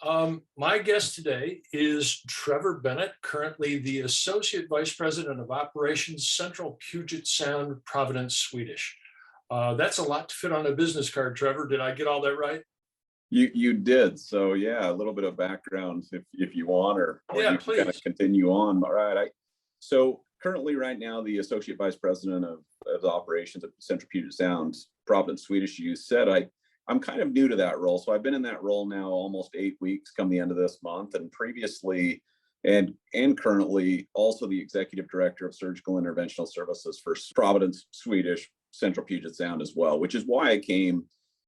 My guest today is Trevor Bennett, currently the Associate Vice President of Operations, Central Puget Sound, Providence, Swedish. That's a lot to fit on a business card, Trevor. Did I get all that right? You did. So yeah, a little bit of background if you want, or Yeah, you can kind of please. continue on. All right. So currently right now the Associate Vice President of Operations at Central Puget Sound, Providence, Swedish. You said I'm kind of new to that role. So I've been in that role now almost 8 weeks come the end of this month. And previously and currently also the Executive Director of Surgical Interventional Services for Providence, Swedish, Central Puget Sound as well, which is why I came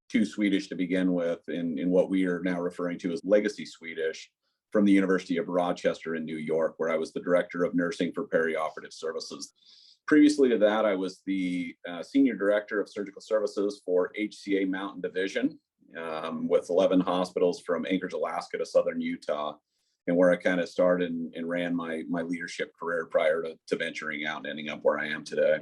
to Swedish to begin with in what we are now referring to as Legacy Swedish from the University of Rochester in New York, where I was the Director of Nursing for Perioperative Services. Previously to that, I was the Senior Director of Surgical Services for HCA Mountain Division with 11 hospitals from Anchorage, Alaska to Southern Utah, and where I kind of started and ran my leadership career prior to venturing out and ending up where I am today.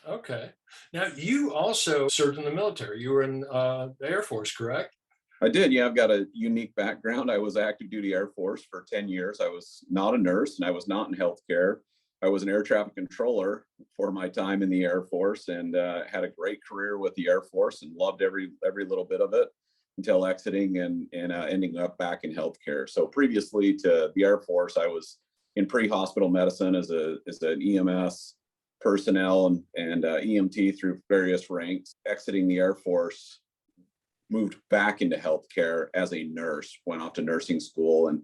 Okay. Now, you also served in the military. You were in the Air Force, correct? I did. Yeah, I've got a unique background. I was active duty Air Force for 10 years. I was not a nurse and I was not in healthcare. I was an air traffic controller for my time in the Air Force and had a great career with the Air Force and loved every little bit of it until exiting and ending up back in healthcare. So previously to the Air Force, I was in pre-hospital medicine as an EMS personnel and EMT through various ranks. Exiting the Air Force, moved back into healthcare as a nurse, went off to nursing school and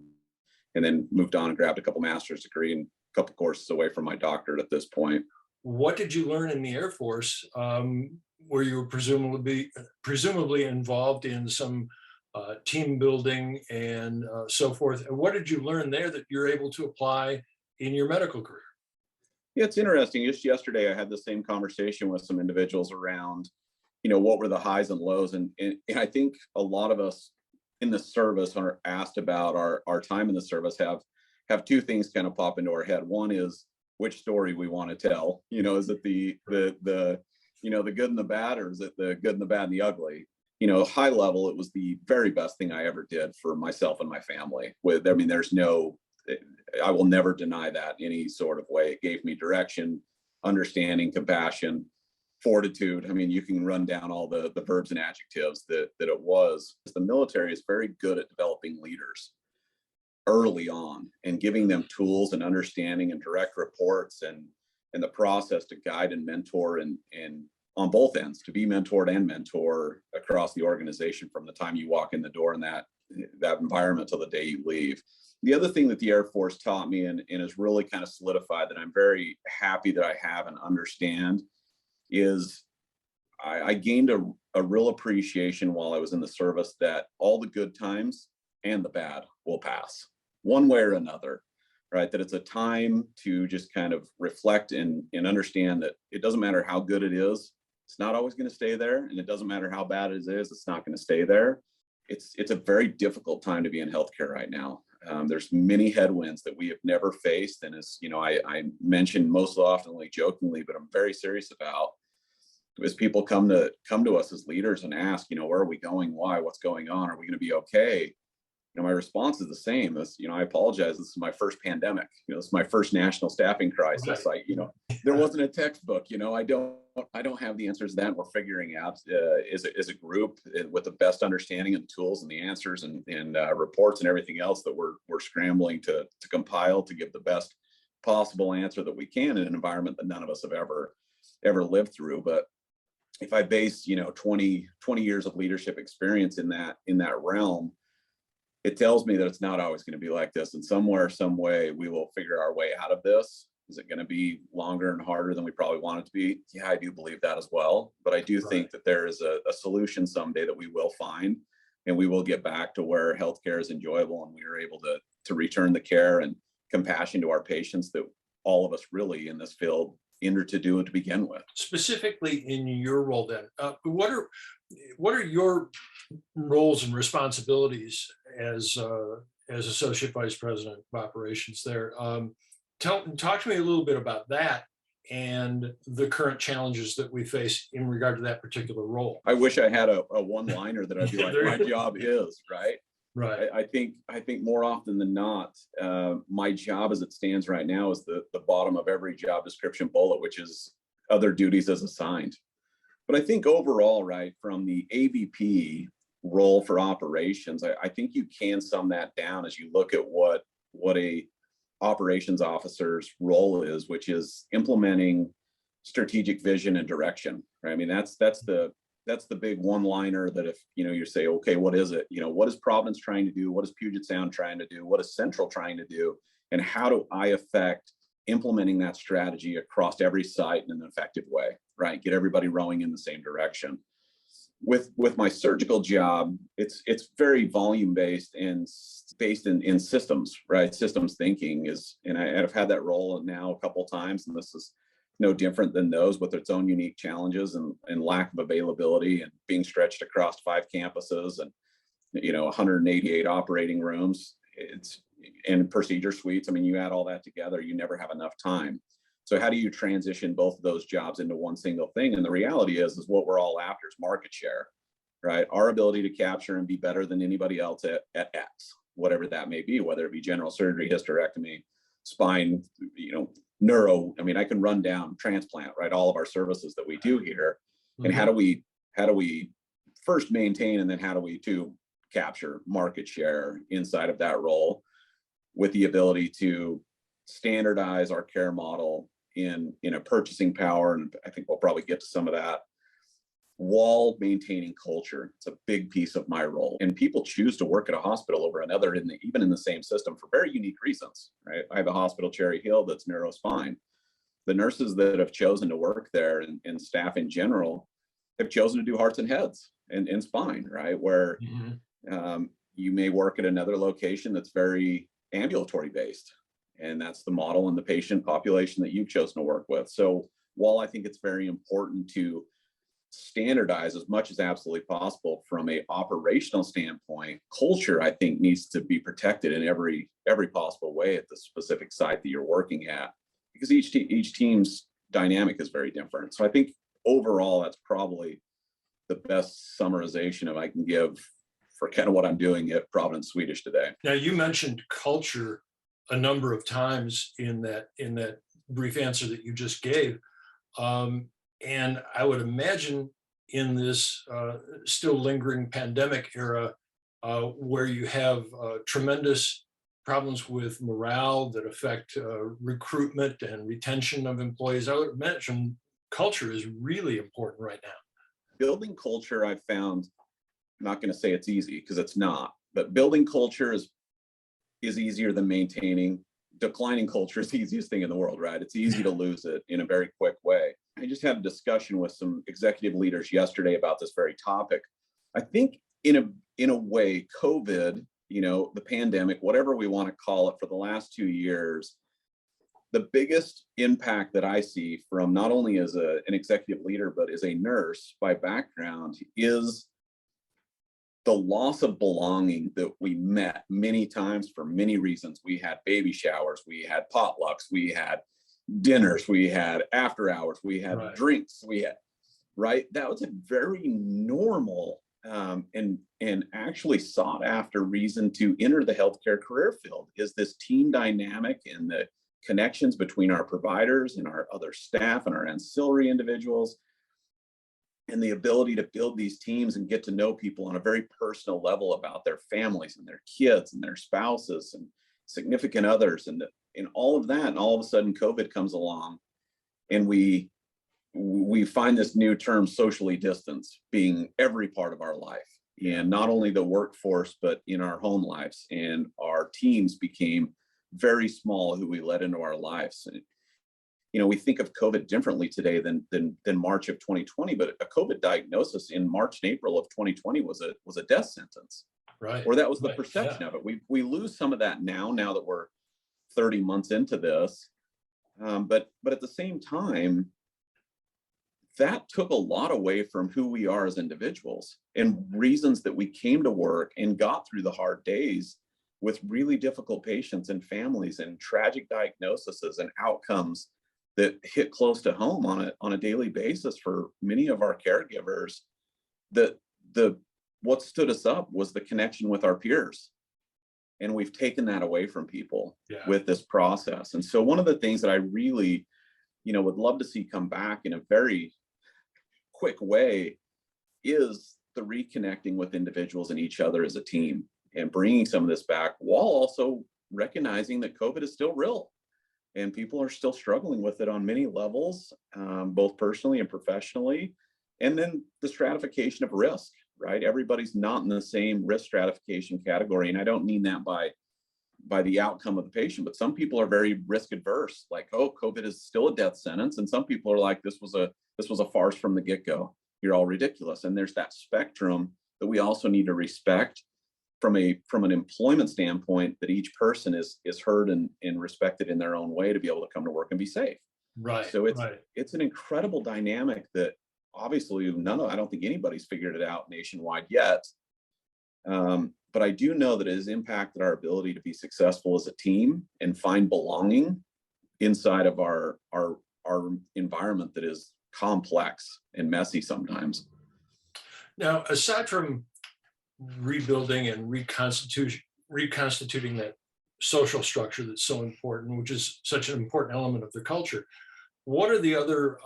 then moved on and grabbed a couple master's degree and a couple courses away from my doctorate at this point. What did you learn in the Air Force where you were presumably involved in some team building and so forth? What did you learn there that you're able to apply in your medical career? Yeah, it's interesting. Just yesterday, I had the same conversation with some individuals around, what were the highs and lows. And I think a lot of us in the service are asked about our time in the service have two things kind of pop into our head. One is which story we want to tell. Is it the the good and the bad, or is it the good and the bad and the ugly? High level, it was the very best thing I ever did for myself and my family. I will never deny that in any sort of way. It gave me direction, understanding, compassion, fortitude. I mean, you can run down all the verbs and adjectives that it was. The military is very good at developing leaders early on and giving them tools and understanding and direct reports and the process to guide and mentor and on both ends, to be mentored and mentor across the organization from the time you walk in the door in that environment till the day you leave. The other thing that the Air Force taught me and has really kind of solidified that I'm very happy that I have and understand is I gained a real appreciation while I was in the service that all the good times and the bad will pass one way or another, right? That it's a time to just kind of reflect and understand that it doesn't matter how good it is, it's not always going to stay there. And it doesn't matter how bad it is, it's not going to stay there. It's a very difficult time to be in healthcare right now. There's many headwinds that we have never faced. And as I mentioned most often, like jokingly, but I'm very serious about, as people come to us as leaders and ask, where are we going? Why? What's going on? Are we going to be okay? My response is the same. I apologize. This is my first pandemic. This is my first national staffing crisis. Right. There wasn't a textbook. I don't have the answers to that. We're figuring out as a group with the best understanding and tools and the answers and reports and everything else that we're scrambling to compile to give the best possible answer that we can in an environment that none of us have ever lived through. But if I base 20 years of leadership experience in that realm, it tells me that it's not always going to be like this. And somewhere, some way, we will figure our way out of this. Is it going to be longer and harder than we probably want it to be? Yeah, I do believe that as well. But I do think that there is a solution someday that we will find, and we will get back to where healthcare is enjoyable and we are able to return the care and compassion to our patients that all of us really in this field enter to do to begin with. Specifically in your role then, what are your roles and responsibilities as Associate Vice President of Operations there? Talk to me a little bit about that and the current challenges that we face in regard to that particular role. I wish I had a one-liner that I'd be like, my job is, right? Right. I think more often than not, my job as it stands right now is the bottom of every job description bullet, which is other duties as assigned. But I think overall, right, from the AVP role for operations, I think you can sum that down as you look at what a operations officer's role is, which is implementing strategic vision and direction. Right? I mean, that's the big one-liner that if you say, okay, what is it? What is Providence trying to do? What is Puget Sound trying to do? What is Central trying to do? And how do I affect implementing that strategy across every site in an effective way? Right? Get everybody rowing in the same direction. With my surgical job, it's very volume based and based in systems, right? Systems thinking and I've had that role now a couple of times, and this is no different than those, with its own unique challenges and lack of availability and being stretched across 5 campuses and 188 operating rooms and procedure suites. I mean, you add all that together, you never have enough time. So how do you transition both of those jobs into one single thing? And the reality is what we're all after is market share, right? Our ability to capture and be better than anybody else at X, whatever that may be, whether it be general surgery, hysterectomy, spine, neuro. I mean, I can run down transplant, right? All of our services that we do here. Mm-hmm. And how do we first maintain, and then how do we capture market share inside of that role, with the ability to standardize our care model in a purchasing power, and I think we'll probably get to some of that, while maintaining culture. It's a big piece of my role. And people choose to work at a hospital over another, even in the same system, for very unique reasons, right? I have a hospital, Cherry Hill, that's neurospine. The nurses that have chosen to work there, and staff in general, have chosen to do hearts and heads and spine, right? Where you may work at another location that's very ambulatory based, and that's the model and the patient population that you've chosen to work with. So while I think it's very important to standardize as much as absolutely possible from a operational standpoint, culture, I think, needs to be protected in every possible way at the specific site that you're working at, because each team's dynamic is very different. So I think overall, that's probably the best summarization of I can give for kind of what I'm doing at Providence Swedish today. Now, you mentioned culture a number of times in that brief answer that you just gave. And I would imagine in this still lingering pandemic era, where you have tremendous problems with morale that affect recruitment and retention of employees, I would imagine culture is really important right now. Building culture, I've found, I'm not going to say it's easy, because it's not, but building culture is easier than maintaining. Declining culture is the easiest thing in the world, right? It's easy to lose it in a very quick way. I just had a discussion with some executive leaders yesterday about this very topic. I think in a way, COVID, the pandemic, whatever we want to call it, for the last 2 years, the biggest impact that I see from not only as an executive leader, but as a nurse by background, is the loss of belonging that we met many times for many reasons. We had baby showers, we had potlucks, we had dinners, we had after hours, we had drinks, we had, right? That was a very normal and actually sought after reason to enter the healthcare career field, is this team dynamic and the connections between our providers and our other staff and our ancillary individuals, and the ability to build these teams and get to know people on a very personal level about their families and their kids and their spouses and significant others, and all of that. And all of a sudden COVID comes along, and we find this new term, socially distanced, being every part of our life, and not only the workforce, but in our home lives. And our teams became very small, who we let into our lives. And we think of COVID differently today than March of 2020, but a COVID diagnosis in March and April of 2020 was a death sentence, right? Or that was the perception of it. We lose some of that now that we're 30 months into this, but at the same time, that took a lot away from who we are as individuals and reasons that we came to work and got through the hard days with really difficult patients and families and tragic diagnoses and outcomes that hit close to home on a daily basis for many of our caregivers. The what stood us up was the connection with our peers. And we've taken that away from people with this process. And so one of the things that I really, would love to see come back in a very quick way is the reconnecting with individuals and each other as a team and bringing some of this back, while also recognizing that COVID is still real and people are still struggling with it on many levels, both personally and professionally. And then the stratification of risk, right? Everybody's not in the same risk stratification category. And I don't mean that by the outcome of the patient, but some people are very risk adverse, like, oh, COVID is still a death sentence. And some people are like, this was a farce from the get-go. You're all ridiculous. And there's that spectrum that we also need to respect from an employment standpoint, that each person is heard and respected in their own way to be able to come to work and be safe. Right. So it's an incredible dynamic that obviously I don't think anybody's figured it out nationwide yet. But I do know that it has impacted our ability to be successful as a team and find belonging inside of our environment that is complex and messy sometimes. Now, aside from rebuilding and reconstituting that social structure that's so important, which is such an important element of the culture, what are the other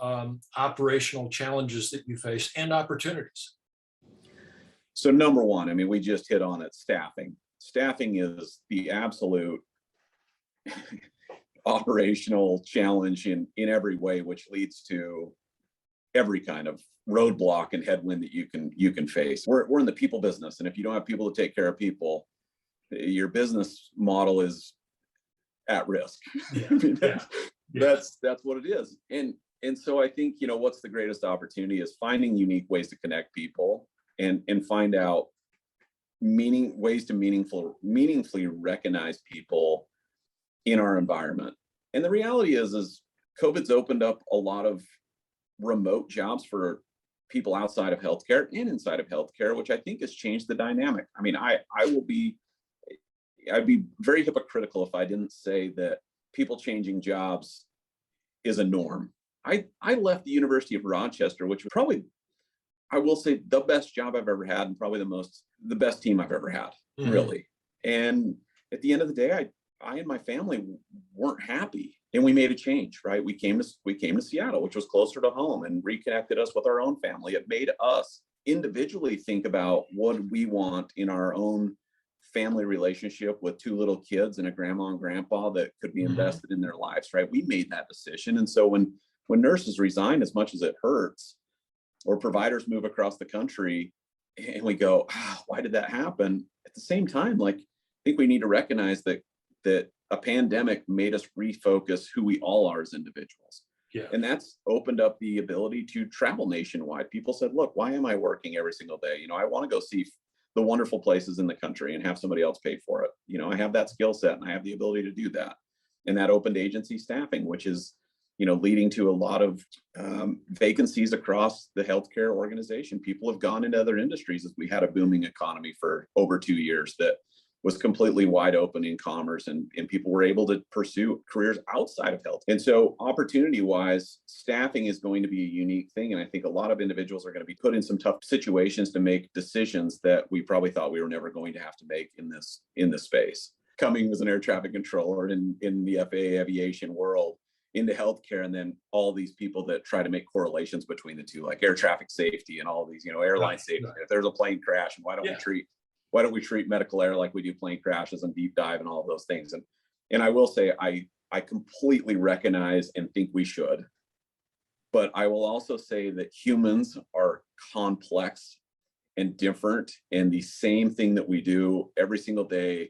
operational challenges that you face and opportunities? So number one, I mean, we just hit on it, staffing. Staffing is the absolute operational challenge in every way, which leads to every kind of roadblock and headwind that you can face. We're in the people business, and if you don't have people to take care of people, your business model is at risk. Yeah. I mean, that's what it is. And so I think, what's the greatest opportunity is finding unique ways to connect people and find out ways to meaningfully recognize people in our environment. And the reality is COVID's opened up a lot of remote jobs for people outside of healthcare and inside of healthcare, which I think has changed the dynamic. I mean, I'd be very hypocritical if I didn't say that people changing jobs is a norm. I left the University of Rochester, which was probably, I will say, the best job I've ever had, and probably the best team I've ever had, really. And at the end of the day, I and my family weren't happy, and we made a change, right? We came to Seattle, which was closer to home, and reconnected us with our own family. It made us individually think about what we want in our own family relationship with two little kids and a grandma and grandpa that could be invested in their lives, right? We made that decision. And so when nurses resign, as much as it hurts, or providers move across the country, and we go, why did that happen? At the same time, like, I think we need to recognize that a pandemic made us refocus who we all are as individuals. Yeah. And that's opened up the ability to travel nationwide. People said, look, why am I working every single day? I want to go see the wonderful places in the country and have somebody else pay for it. I have that skill set and I have the ability to do that. And that opened agency staffing, which is, leading to a lot of vacancies across the healthcare organization. People have gone into other industries as we had a booming economy for over 2 years that was completely wide open in commerce, and people were able to pursue careers outside of health. And so opportunity-wise, staffing is going to be a unique thing. And I think a lot of individuals are going to be put in some tough situations to make decisions that we probably thought we were never going to have to make in this space. Coming as an air traffic controller in the FAA aviation world into healthcare, and then all these people that try to make correlations between the two, like air traffic safety and all these, airline safety. Right. If there's a plane crash, and why don't we treat medical air like we do plane crashes and deep dive and all of those things? And I will say, I completely recognize and think we should, but I will also say that humans are complex and different, and the same thing that we do every single day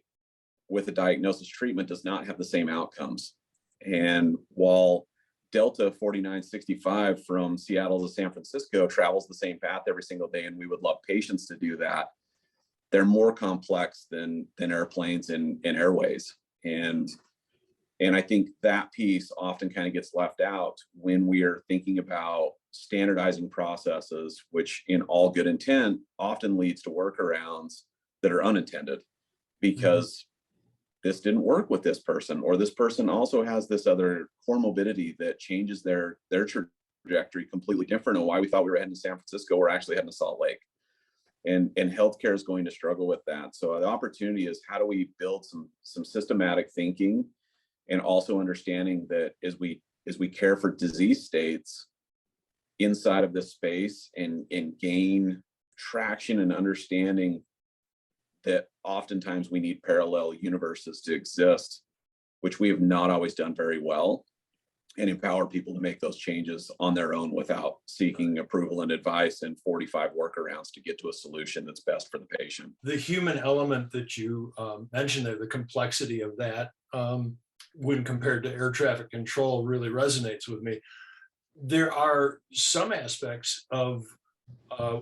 with a diagnosis treatment does not have the same outcomes. And while Delta 4965 from Seattle to San Francisco travels the same path every single day, and we would love patients to do that, they're more complex than airplanes and airways. And I think that piece often kind of gets left out when we are thinking about standardizing processes, which in all good intent often leads to workarounds that are unintended, because this didn't work with this person, or this person also has this other comorbidity that changes their trajectory completely different, and why we thought we were heading to San Francisco, we're actually heading to Salt Lake. and healthcare is going to struggle with that. So the opportunity is, how do we build some systematic thinking, and also understanding that as we care for disease states inside of this space, and gain traction and understanding that oftentimes we need parallel universes to exist, which we have not always done very well, and empower people to make those changes on their own without seeking approval and advice and 45 workarounds to get to a solution that's best for the patient. The human element that you mentioned there, the complexity of that, when compared to air traffic control, really resonates with me. There are some aspects of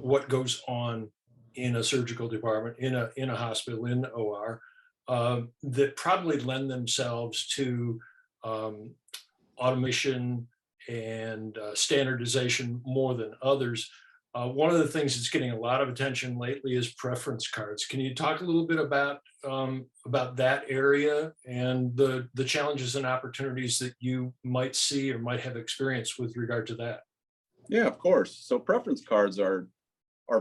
what goes on in a surgical department, in a hospital, in OR, that probably lend themselves to automation and standardization more than others. One of the things that's getting a lot of attention lately is preference cards. Can you talk a little bit about that area and the challenges and opportunities that you might see or might have experienced with regard to that? Yeah, of course. So preference cards are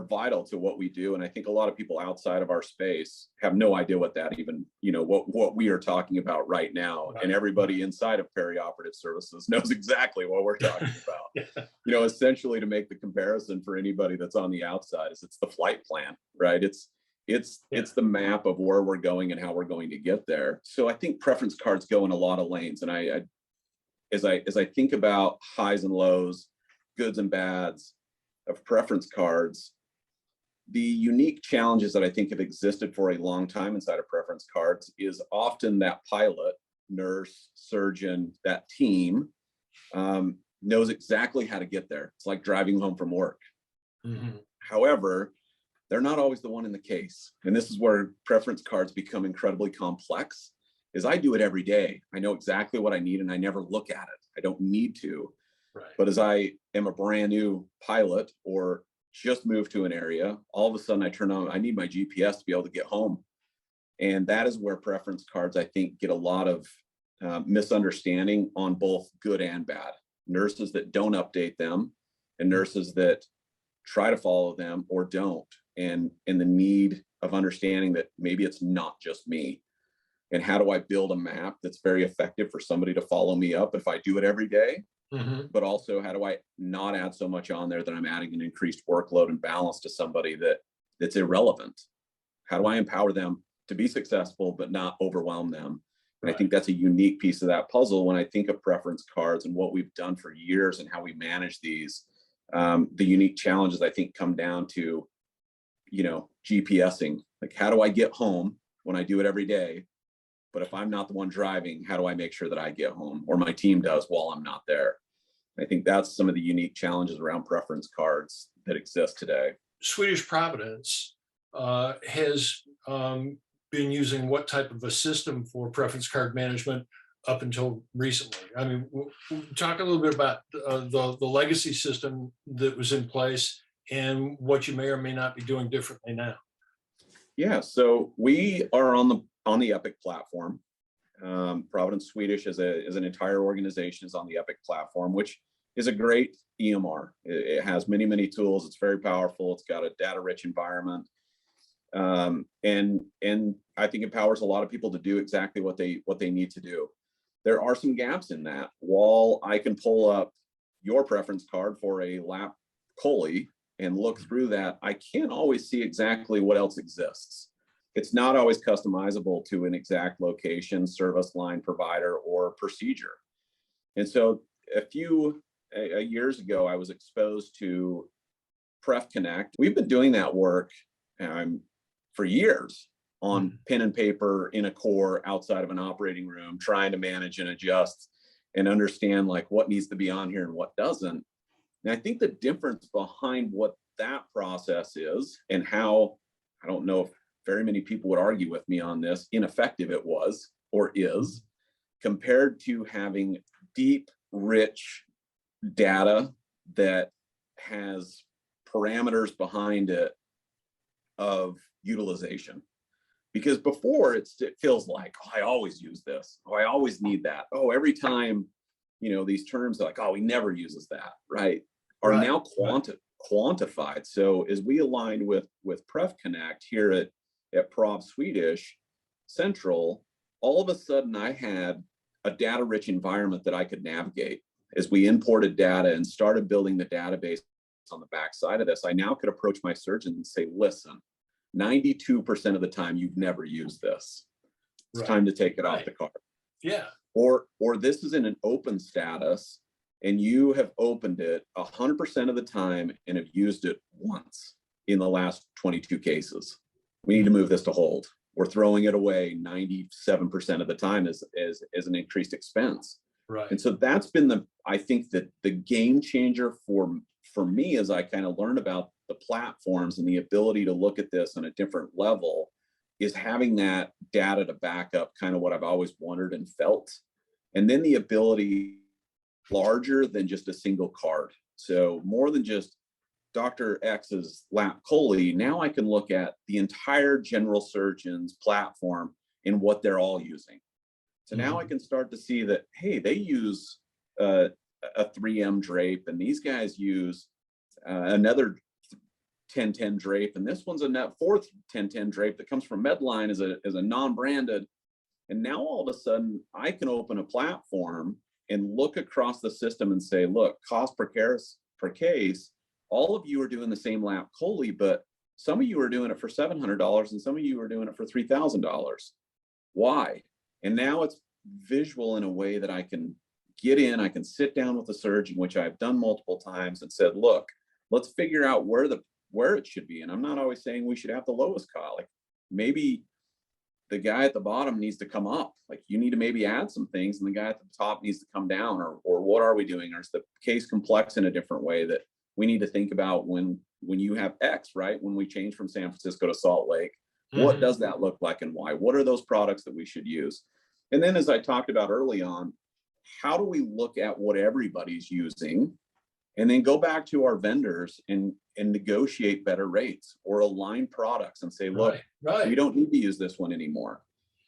vital to what we do. And I think a lot of people outside of our space have no idea what that even, what we are talking about right now. Right. And everybody inside of perioperative services knows exactly what we're talking about. Yeah. Essentially, to make the comparison for anybody that's on the outside, is it's the flight plan, right? It's the map of where we're going and how we're going to get there. So I think preference cards go in a lot of lanes. And as I think about highs and lows, goods and bads of preference cards, the unique challenges that I think have existed for a long time inside of preference cards is often that pilot, nurse, surgeon, that team knows exactly how to get there. It's like driving home from work. Mm-hmm. However, they're not always the one in the case. And this is where preference cards become incredibly complex, is I do it every day. I know exactly what I need and I never look at it. I don't need to. Right. But as I am a brand new pilot or just moved to an area, all of a sudden I turn on, I need my GPS to be able to get home. And that is where preference cards, I think, get a lot of misunderstanding on both good and bad. Nurses that don't update them and nurses that try to follow them or don't. And the need of understanding that maybe it's not just me. And how do I build a map that's very effective for somebody to follow me up if I do it every day? Mm-hmm. But also, how do I not add so much on there that I'm adding an increased workload and balance to somebody that's irrelevant? How do I empower them to be successful but not overwhelm them? And right. I think that's a unique piece of that puzzle when I think of preference cards and what we've done for years and how we manage these. The unique challenges, I think, come down to, GPSing. Like, how do I get home when I do it every day? But if I'm not the one driving, how do I make sure that I get home, or my team does while I'm not there? I think that's some of the unique challenges around preference cards that exist today. Swedish Providence has been using what type of a system for preference card management up until recently? I mean, we'll talk a little bit about the legacy system that was in place and what you may or may not be doing differently now. Yeah, so we are on the Epic platform. Providence Swedish as an entire organization is on the Epic platform, which is a great EMR. It has many, many tools. It's very powerful. It's got a data-rich environment, and I think empowers a lot of people to do exactly what they need to do. There are some gaps in that. While I can pull up your preference card for a lap chole and look through that, I can't always see exactly what else exists. It's not always customizable to an exact location, service line, provider, or procedure. And so a few years ago, I was exposed to Pref Connect. We've been doing that work for years on pen and paper in a core outside of an operating room, trying to manage and adjust and understand like what needs to be on here and what doesn't. And I think the difference behind what that process is and how, I don't know if very many people would argue with me on this, ineffective it was or is, compared to having deep, rich data that has parameters behind it of utilization. Because before it feels like, oh, I always use this. Oh, I always need that. Oh, every time, these terms are like, oh, he never uses that, right? Are now quantified. So as we aligned with PrevConnect here at Prov Swedish Central, all of a sudden I had a data-rich environment that I could navigate. As we imported data and started building the database on the backside of this, I now could approach my surgeons and say, listen, 92% of the time you've never used this. It's time to take it off the cart. Yeah. Or this is in an open status and you have opened it 100% of the time and have used it once in the last 22 cases. We need to move this to hold. We're throwing it away 97% of the time as an increased expense. Right. And so that's been I think that the game changer for me as I kind of learn about the platforms and the ability to look at this on a different level is having that data to back up kind of what I've always wondered and felt. And then the ability larger than just a single card. So more than just Dr. X's lap chole, now I can look at the entire general surgeon's platform and what they're all using. So now I can start to see that, hey, they use a 3M drape, and these guys use another 1010 drape, and this one's a fourth 1010 drape that comes from Medline as a non-branded. And now all of a sudden I can open a platform and look across the system and say, look, cost per case, all of you are doing the same lap chole, but some of you are doing it for $700 and some of you are doing it for $3,000. Why? And now it's visual in a way that I can get in, I can sit down with the surgeon, which I've done multiple times, and said, look, let's figure out where it should be. And I'm not always saying we should have the lowest cost. Like maybe the guy at the bottom needs to come up. Like you need to maybe add some things and the guy at the top needs to come down, or what are we doing? Or is the case complex in a different way that we need to think about when you have X, right? When we change from San Francisco to Salt Lake, what does that look like and why? What are those products that we should use? And then as I talked about early on, how do we look at what everybody's using and then go back to our vendors and negotiate better rates or align products and say, look, we don't need to use this one anymore,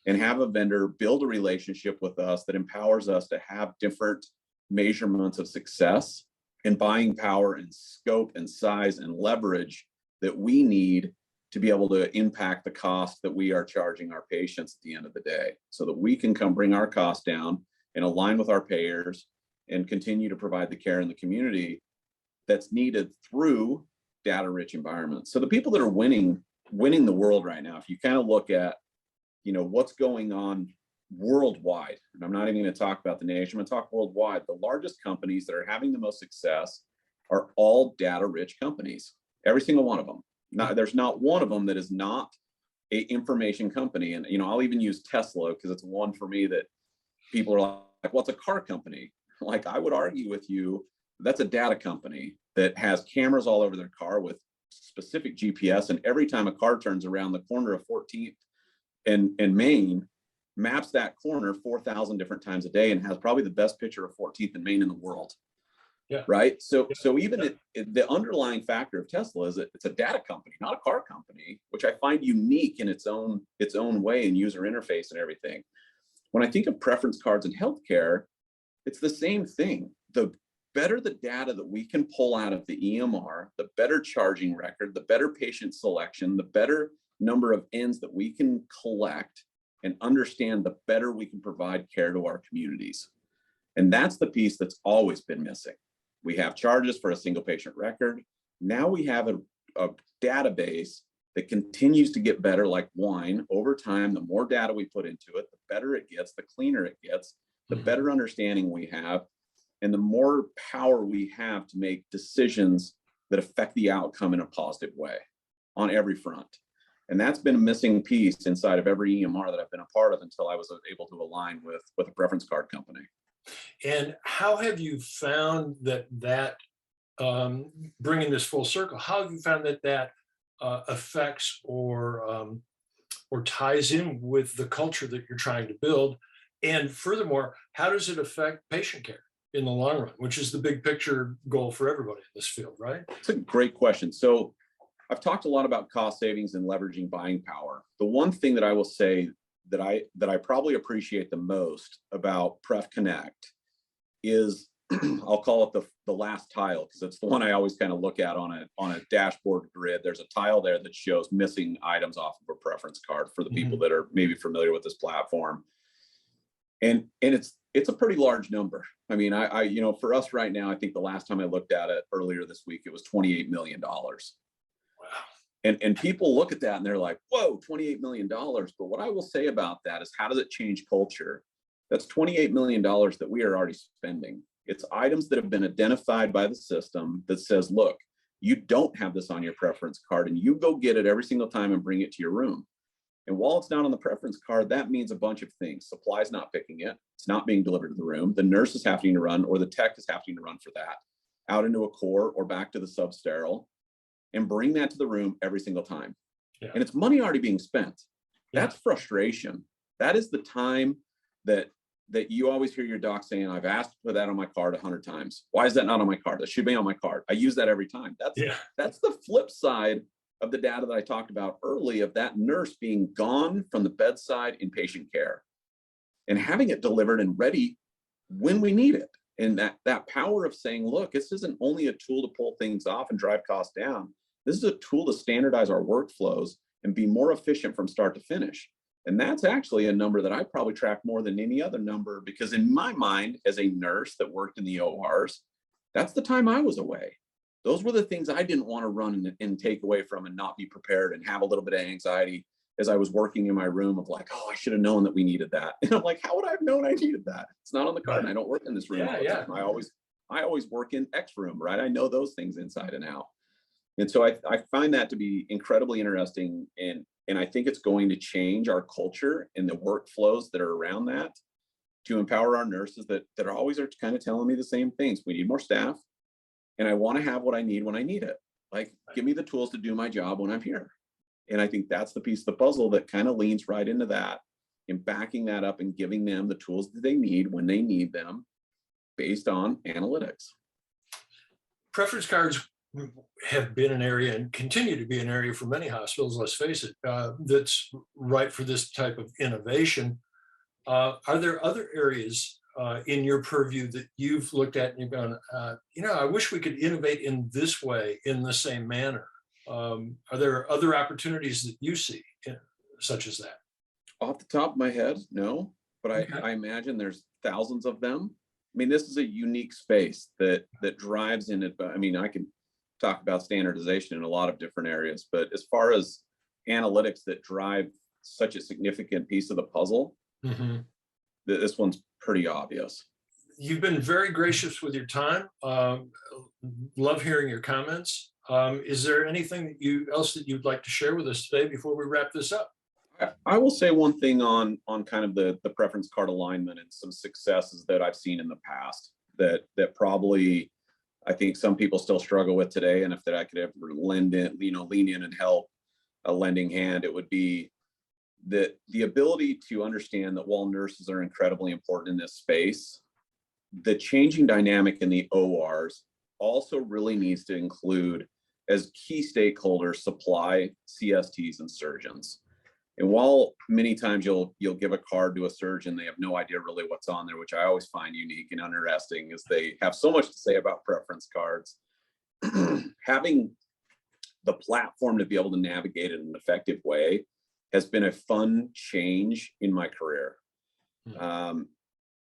and have a vendor build a relationship with us that empowers us to have different measurements of success and buying power and scope and size and leverage that we need to be able to impact the cost that we are charging our patients at the end of the day, so that we can come bring our costs down and align with our payers and continue to provide the care in the community that's needed through data-rich environments. So the people that are winning the world right now, if you kind of look at, what's going on worldwide, and I'm not even going to talk about the nation, I'm going to talk worldwide, the largest companies that are having the most success are all data-rich companies, every single one of them. There's not one of them that is not a information company. And, I'll even use Tesla because it's one for me that people are like, what's a car company? Like, I would argue with you, that's a data company that has cameras all over their car with specific GPS. And every time a car turns around the corner of 14th and Main, maps that corner 4,000 different times a day and has probably the best picture of 14th and Main in the world. Yeah. Right. So even the underlying factor of Tesla is that it's a data company, not a car company, which I find unique in its own way and user interface and everything. When I think of preference cards in healthcare, it's the same thing. The better the data that we can pull out of the EMR, the better charging record, the better patient selection, the better number of ends that we can collect and understand, the better we can provide care to our communities. And that's the piece that's always been missing. We have charges for a single patient record. Now we have a database that continues to get better like wine over time. The more data we put into it, the better it gets, the cleaner it gets, the better understanding we have, and the more power we have to make decisions that affect the outcome in a positive way on every front. And that's been a missing piece inside of every EMR that I've been a part of until I was able to align with a preference card company. And how have you found that bringing this full circle, how have you found that affects or ties in with the culture that you're trying to build? And furthermore, how does it affect patient care in the long run, which is the big picture goal for everybody in this field, right? It's a great question. So I've talked a lot about cost savings and leveraging buying power. The one thing that I will say that I probably appreciate the most about PrevConnect is I'll call it the last tile, because it's the one I always kind of look at on a dashboard grid. There's a tile there that shows missing items off of a preference card for the people that are maybe familiar with this platform. And it's a pretty large number. I mean, you know, for us right now, I think the last time I looked at it earlier this week, it was $28 million. Wow. And people look at that and they're like, whoa, $28 million. But what I will say about that is, how does it change culture? That's $28 million that we are already spending. It's items that have been identified by the system that says, look, you don't have this on your preference card, and you go get it every single time and bring it to your room. And while it's not on the preference card, that means a bunch of things. Supply's not picking it. It's not being delivered to the room. The nurse is having to run, or the tech is having to run for that, out into a core or back to the sub-sterile, and bring that to the room every single time. Yeah. And it's money already being spent. That's frustration. That is the time that you always hear your doc saying, I've asked for that on my card 100 times. Why is that not on my card? That should be on my card. I use that every time. That's the flip side of the data that I talked about early, of that nurse being gone from the bedside in patient care and having it delivered and ready when we need it. And that power of saying, look, this isn't only a tool to pull things off and drive costs down. This is a tool to standardize our workflows and be more efficient from start to finish. And that's actually a number that I probably track more than any other number, because in my mind, as a nurse that worked in the ORs, that's the time I was away. Those were the things I didn't want to run and take away from and not be prepared and have a little bit of anxiety as I was working in my room of like, oh, I should have known that we needed that. And I'm like, how would I have known I needed that? It's not on the card. And I don't work in this room all the time. I always work in X room, right? I know those things inside and out. And so I find that to be incredibly interesting. And I think it's going to change our culture and the workflows that are around that, to empower our nurses that are always kind of telling me the same things. We need more staff, and I want to have what I need when I need it. Like, give me the tools to do my job when I'm here. And I think that's the piece of the puzzle that kind of leans right into that, and backing that up and giving them the tools that they need when they need them based on analytics. Preference cards have been an area and continue to be an area for many hospitals, let's face it, that's right for this type of innovation. Are there other areas in your purview that you've looked at and you've gone, you know, I wish we could innovate in this way, in the same manner? Are there other opportunities that you see, such as that? Off the top of my head, no, but I imagine there's thousands of them. I mean, this is a unique space that drives in it. I mean, I can talk about standardization in a lot of different areas, but as far as analytics that drive such a significant piece of the puzzle, this one's pretty obvious. You've been very gracious with your time. Love hearing your comments. Is there anything else that you'd like to share with us today before we wrap this up? I will say one thing on kind of the preference card alignment and some successes that I've seen in the past that probably I think some people still struggle with today. And if that I could ever lean in and help a lending hand, it would be the ability to understand that while nurses are incredibly important in this space, the changing dynamic in the ORs also really needs to include, as key stakeholders, supply, CSTs, and surgeons. And while many times you'll give a card to a surgeon, they have no idea really what's on there, which I always find unique and interesting, is they have so much to say about preference cards. Having the platform to be able to navigate it in an effective way has been a fun change in my career.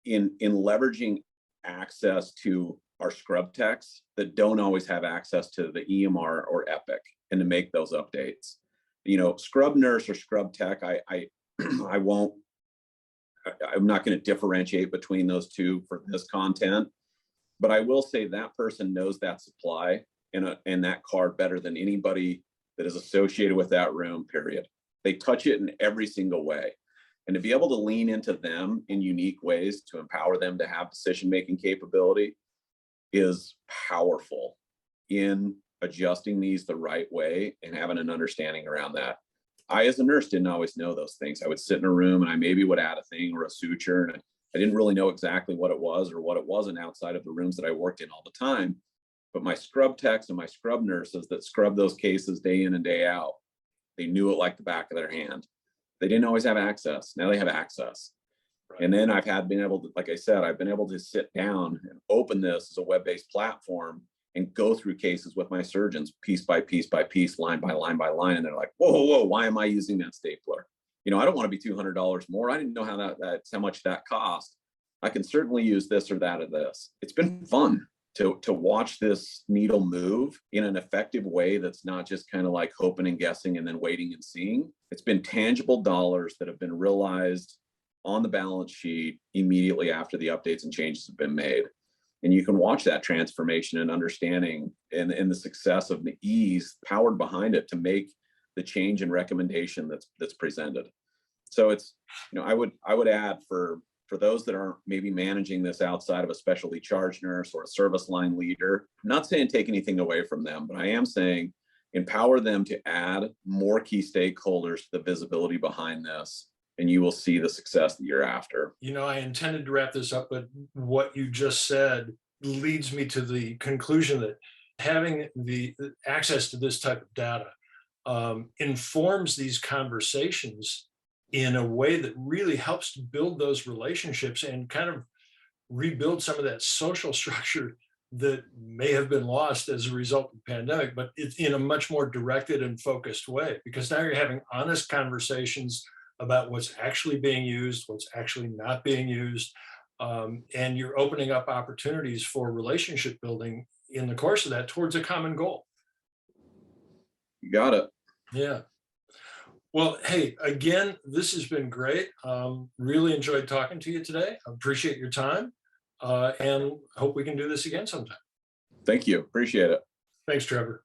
In leveraging access to our scrub techs that don't always have access to the EMR or Epic, and to make those updates. You know, scrub nurse or scrub tech, I'm not going to differentiate between those two for this content, but I will say that person knows that supply and that card better than anybody that is associated with that room, period. They touch it in every single way. And to be able to lean into them in unique ways to empower them to have decision-making capability is powerful in adjusting these the right way and having an understanding around that. I, as a nurse, didn't always know those things. I would sit in a room and I maybe would add a thing or a suture, and I didn't really know exactly what it was or what it wasn't outside of the rooms that I worked in all the time. But my scrub techs and my scrub nurses that scrub those cases day in and day out, they knew it like the back of their hand. They didn't always have access. Now they have access. And then been able to, like I said, I've been able to sit down and open this as a web-based platform and go through cases with my surgeons piece by piece by piece, line by line by line. And they're like, whoa, whoa, whoa, why am I using that stapler? You know, I don't want to be $200 more. I didn't know that's how much that cost. I can certainly use this or that or this. It's been fun to watch this needle move in an effective way that's not just kind of like hoping and guessing and then waiting and seeing. It's been tangible dollars that have been realized on the balance sheet immediately after the updates and changes have been made. And you can watch that transformation and understanding and the success of the ease powered behind it to make the change and recommendation that's presented. So it's, you know, I would add for those that aren't maybe managing this outside of a specialty charge nurse or a service line leader, I'm not saying take anything away from them, but I am saying empower them to add more key stakeholders to the visibility behind this, and you will see the success that you're after. You know, I intended to wrap this up, but what you just said leads me to the conclusion that having the access to this type of data informs these conversations in a way that really helps to build those relationships and kind of rebuild some of that social structure that may have been lost as a result of the pandemic, but it's in a much more directed and focused way, because now you're having honest conversations about what's actually being used, what's actually not being used, and you're opening up opportunities for relationship building in the course of that towards a common goal. You got it. Yeah. Well, hey, again, this has been great. Really enjoyed talking to you today. I appreciate your time and hope we can do this again sometime. Thank you. Appreciate it. Thanks, Trevor.